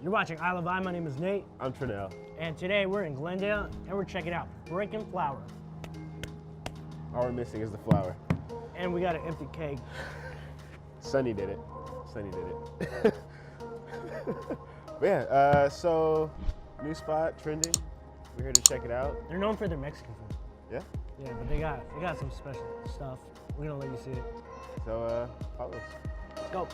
You're watching I Love I. My name is Nate. I'm Trinell. And today we're in Glendale and we're checking out Breaking Flour. All we're missing is the flour. And we got an empty keg. Sunny did it. Sunny did it. But yeah, so new spot, trending. We're here to check it out. They're known for their Mexican food. Yeah? Yeah, but they got some special stuff. We're gonna let you see it. So follow us. Let's go.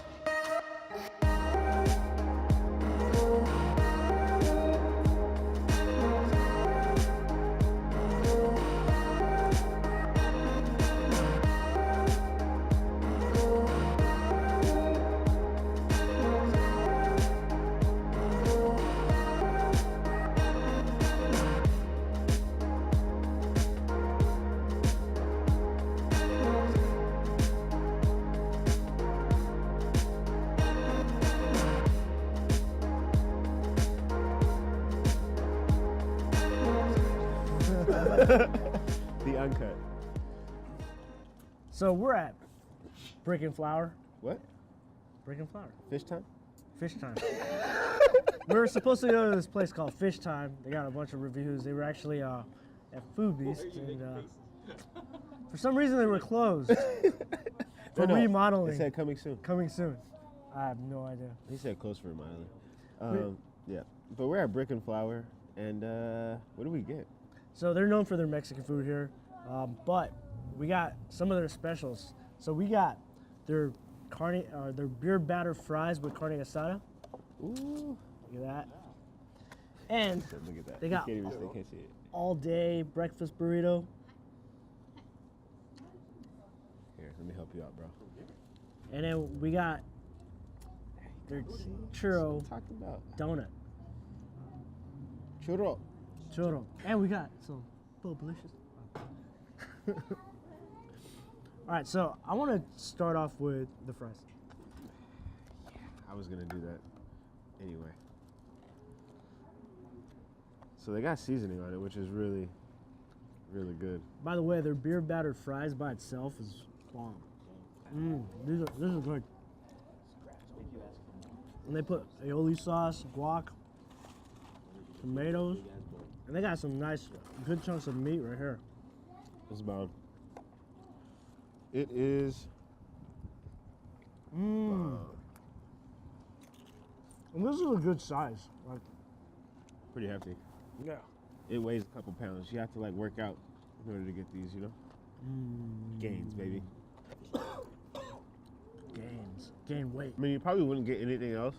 The uncut. So we're at Breaking Flour. What? Breaking Flour. Fish time? Fish Time. We were supposed to go to this place called Fish Time. They got a bunch of reviews. They were actually at Food Beast, and for some reason they were closed. For remodeling. They said coming soon. Coming soon. I have no idea. He said close for remodeling. Yeah, but we're at Brick and Flour, and what do we get? So they're known for their Mexican food here, but we got some of their specials. So we got their beer batter fries with carne asada. Ooh, look at that. And look at that. They got they can't see it. all day breakfast burrito. Here, let me help you out, bro. And then we got their churro Talking about donut. churro. Churro. And we got some delicious. All right, so I want to start off with the fries. Yeah, I was gonna do that anyway. So they got seasoning on it, which is really, really good. By the way, their beer battered fries by itself is bomb. This is good. And they put aioli sauce, guac, tomatoes, and they got some nice, good chunks of meat right here. It's bomb. It is. And this is a good size. Like, Pretty hefty. yeah. It weighs a couple pounds. You have to like work out in order to get these, you know? Gains, baby. Gain weight. I mean, you probably wouldn't get anything else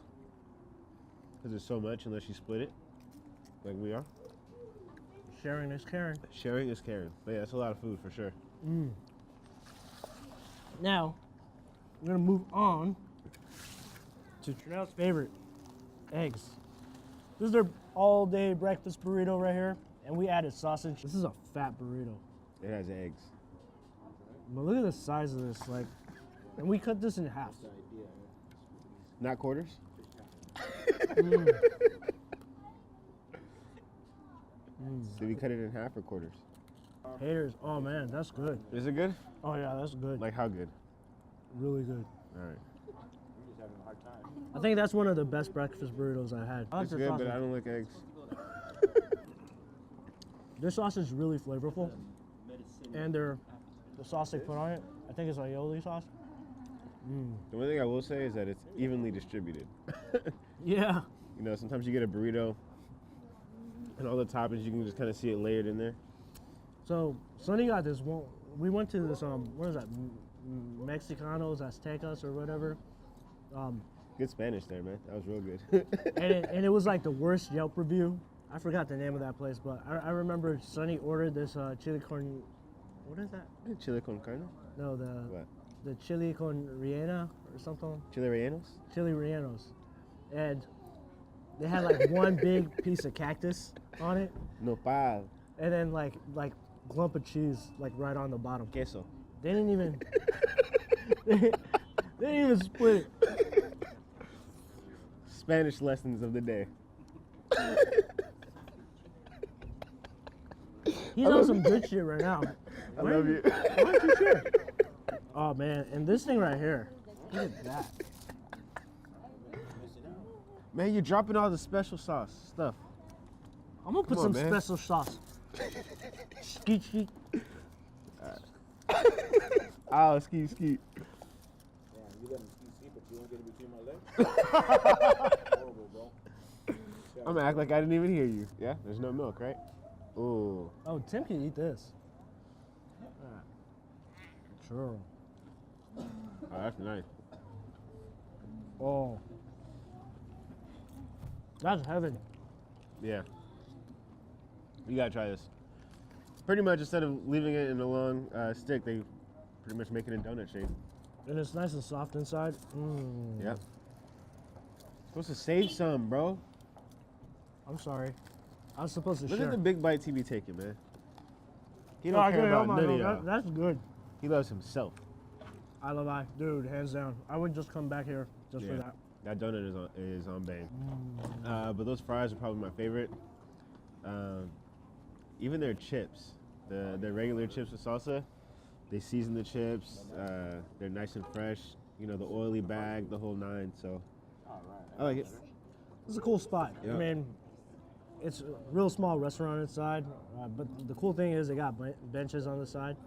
because there's so much unless you split it, like we are. Sharing is caring. Sharing is caring. But yeah, that's a lot of food for sure. Now, we're gonna move on to Trinell's favorite, eggs. This is their all-day breakfast burrito right here, and we added sausage. This is a fat burrito. It has eggs. But look at the size of this, like, and we cut this in half. Not quarters? Did we cut it in half or quarters? Haters, oh man, that's good. Is it good? Oh yeah, that's good. Like how good? Really good. All right. I think that's one of the best breakfast burritos I've had. I like It's their good, sausage. but I don't like eggs. Their sausage is really flavorful, and the sauce they put on it, I think it's aioli sauce. The one thing I will say is that it's evenly distributed. Yeah. You know, sometimes you get a burrito and all the toppings, you can just kind of see it layered in there. So Sonny got this one. We went to this what is that? Mexicanos, Aztecas, or whatever. Good Spanish there, man. That was real good. and it was like the worst Yelp review. I forgot the name of that place, but I remember Sonny ordered this chili con. What is that? Chile con carne? No, What? the chili con rellena or something. Chile rellenos? Chili rellenos, and they had like one big piece of cactus on it, Nopal. and then like lump of cheese like right on the bottom. Queso. They didn't even. they didn't even split it. Spanish lessons of the day. He's on some good shit right now. I love you. Why don't you share? Oh man, and this thing right here, look at that. Man, you're dropping all the special sauce stuff. I'm gonna put on, some man. special sauce. Skeet, skeet. Oh, skeet. Yeah, you let me see, but you don't get it between my legs. Horrible, bro. I'm gonna act like I didn't even hear you. Yeah, there's no milk, right? Ooh. Oh, Tim can eat this. Sure. Oh, that's nice. Oh. That's heaven. Yeah. You gotta try this. Pretty much, instead of leaving it in a long stick, they pretty much make it in donut shape. And it's nice and soft inside. Mm. Yep. Supposed to save some, bro. I'm sorry. I was supposed to Look share. at the big bites he be taking, man. He Oh, don't care good. about Oh my none of God, y'all. that's good. He loves himself. I love I. Dude, hands down. I would just come back here just for Yeah. that. That donut is on bang. But those fries are probably my favorite. Even their chips, the regular chips with salsa, they season the chips. They're nice and fresh. You know, the oily bag, the whole nine. So I like it. It's a cool spot. Yeah. I mean, it's a real small restaurant inside, but the cool thing is they got benches on the side.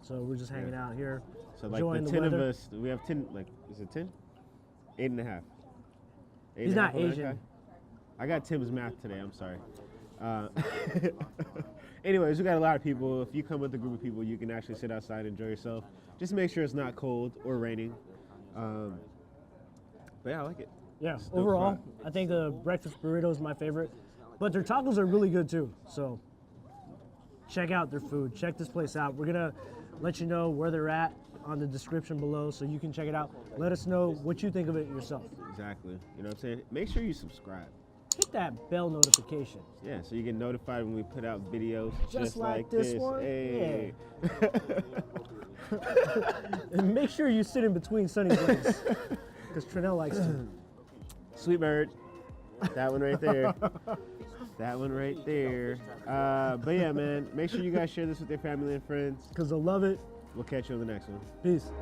So we're just hanging out here, So like enjoying the the 10 weather. of us, we have 10. Like, is it 10? 8.5. He's not Asian. I got Tim's math today. I'm sorry. Anyways, we got a lot of people. If you come with a group of people, you can actually sit outside and enjoy yourself. Just make sure it's not cold or raining. But yeah, I like it. Yeah, It's dope overall, spot. I think the breakfast burrito is my favorite. But their tacos are really good too. So check out their food. Check this place out. We're going to let you know where they're at on the description below so you can check it out. Let us know what you think of it yourself. Exactly. You know what I'm saying? Make sure you subscribe. Hit that bell notification. Yeah, so you get notified when we put out videos Just like this one? Hey. And make sure you sit in between Sunny's legs because Trinell likes to. Sweet bird. That one right there. That one right there. But yeah, man, make sure you guys share this with your family and friends. Because they'll love it. We'll catch you on the next one. Peace.